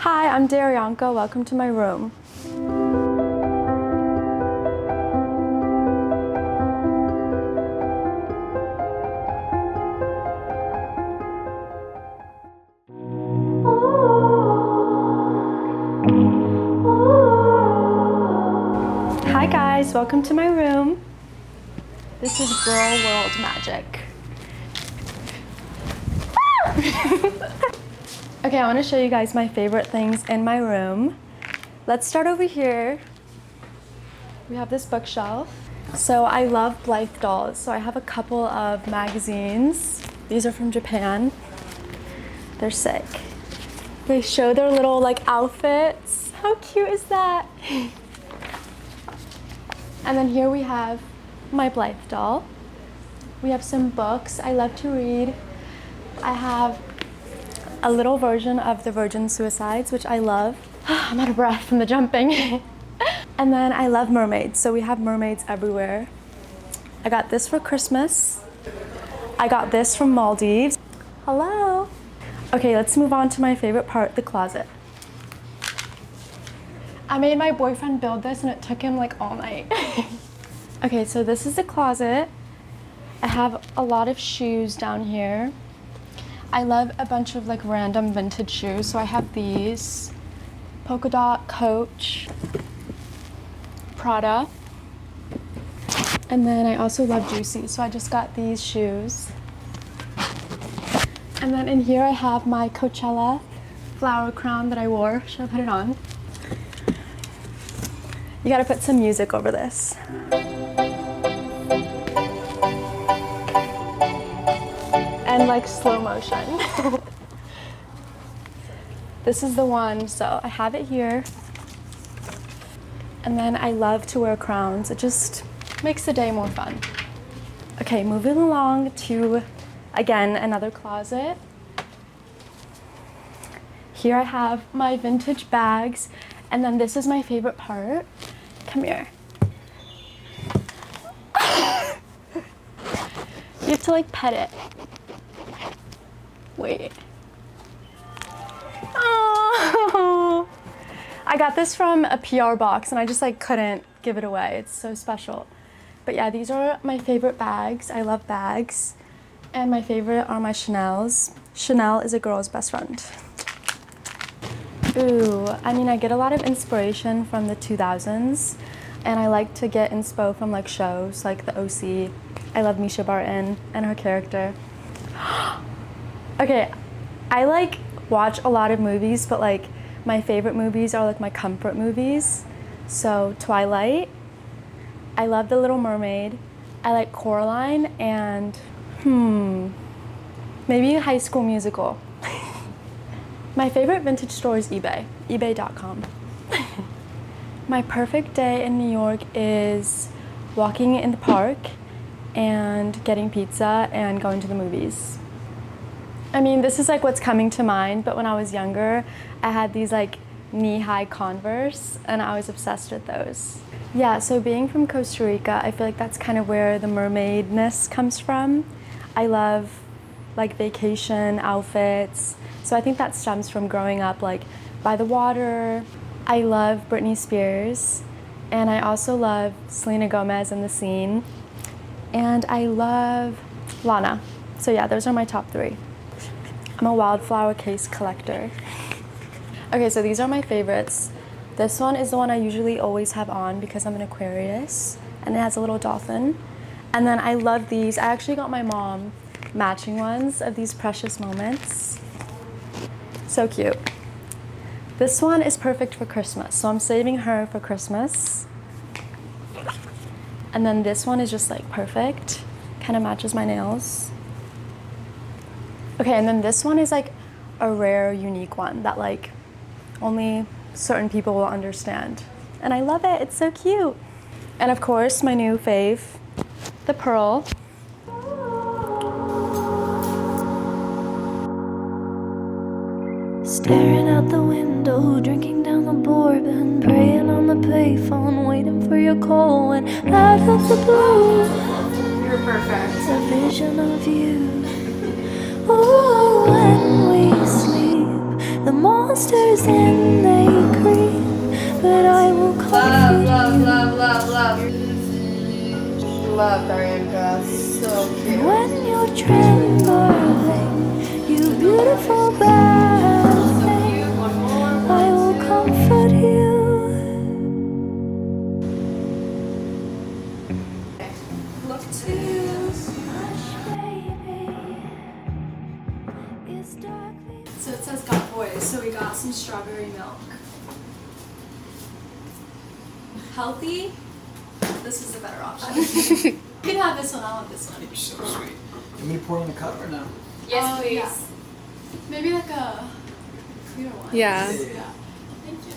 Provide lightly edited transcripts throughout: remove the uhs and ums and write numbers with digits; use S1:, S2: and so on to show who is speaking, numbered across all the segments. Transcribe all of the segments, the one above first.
S1: Hi, I'm Darianka. Welcome to my room. Hi guys, welcome to my room. This is girl world magic. Okay, I want to show you guys my favorite things in my room. Let's start over here. We have this bookshelf. So I love Blythe dolls. So I have a couple of magazines. These are from Japan. They're sick. They show their little like outfits. How cute is that? And then here we have my Blythe doll. We have some books. I love to read. I have a little version of the Virgin Suicides, which I love. I'm out of breath from the jumping. And then I love mermaids, so we have mermaids everywhere. I got this for Christmas. I got this from Maldives. Hello. Okay, let's move on to my favorite part, the closet. I made my boyfriend build this and it took him like all night. Okay, so this is the closet. I have a lot of shoes down here. I love a bunch of like random vintage shoes. So I have these, polka dot, Coach, Prada. And then I also love Juicy. So I just got these shoes. And then in here I have my Coachella flower crown that I wore. Should I put it on? You gotta put some music over this. And like slow motion. This is the one, so I have it here. And then I love to wear crowns. It just makes the day more fun. Okay, moving along to, again, another closet. Here I have my vintage bags. And then this is my favorite part. Come here. You have to like pet it. Wait. Oh, I got this from a PR box and I just like couldn't give it away. It's so special. But yeah, these are my favorite bags. I love bags. And my favorite are my Chanel's. Chanel is a girl's best friend. Ooh, I mean, I get a lot of inspiration from the 2000s, and I like to get inspo from like shows like the OC. I love Misha Barton and her character. Okay, I like watch a lot of movies, but like my favorite movies are like my comfort movies. So Twilight, I love The Little Mermaid, I like Coraline, and maybe High School Musical. My favorite vintage store is eBay, ebay.com. My perfect day in New York is walking in the park and getting pizza and going to the movies. I mean, this is like what's coming to mind, but when I was younger, I had these like knee-high Converse and I was obsessed with those. Yeah, so being from Costa Rica, I feel like that's kind of where the mermaidness comes from. I love like vacation outfits. So I think that stems from growing up like by the water. I love Britney Spears, and I also love Selena Gomez and The Scene, and I love Lana. So yeah, those are my top 3. I'm a Wildflower Case collector. Okay, so these are my favorites. This one is the one I usually always have on because I'm an Aquarius, and it has a little dolphin. And then I love these. I actually got my mom matching ones of these Precious Moments. So cute. This one is perfect for Christmas, so I'm saving her for Christmas. And then this one is just like perfect, kind of matches my nails. Okay, and then this one is like a rare, unique one that like only certain people will understand. And I love it, it's so cute. And of course, my new fave, the pearl.
S2: Staring out the window, drinking down the bourbon, praying on the payphone, waiting for your call when out of the blue.
S1: You're perfect.
S2: It's a vision of you. Oh, when we sleep, the monsters and they creep, but I will comfort
S3: Love,
S2: you.
S3: love, love, love. Love, Darianka. So cute.
S2: When you're trembling, you beautiful bad thing, I will comfort you.
S3: Look to.
S2: Hush, baby. It's dark.
S1: So it says got boys, so we got some strawberry milk. Healthy? This is a better option. You can have this one, I want this one.
S4: You're so sweet. You want me to pour in the cup or no?
S3: Yes,
S1: Oh,
S3: please.
S1: yeah. Maybe like a clear one.
S5: Yeah.
S1: Yeah. Thank you.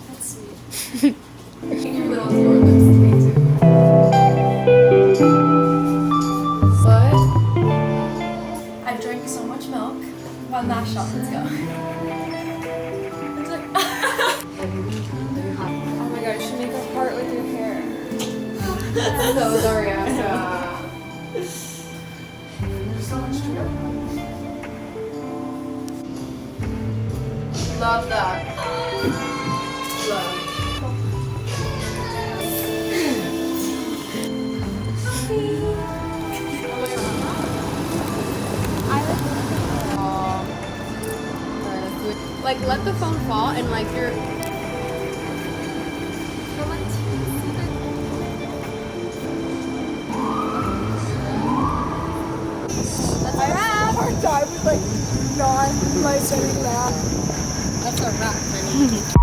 S1: That's sweet.
S3: Your little door looks sweet too. What?
S1: I've drank so much milk. One last shot, let's go. It's like
S3: Oh my god, you should make a heart with your hair. So Darianka.
S4: So much to it.
S3: Love that. Love.
S5: Like, let the phone fall and, like, you're.
S3: I have a hard time with like not my saying that.
S5: That's a wrap, honey.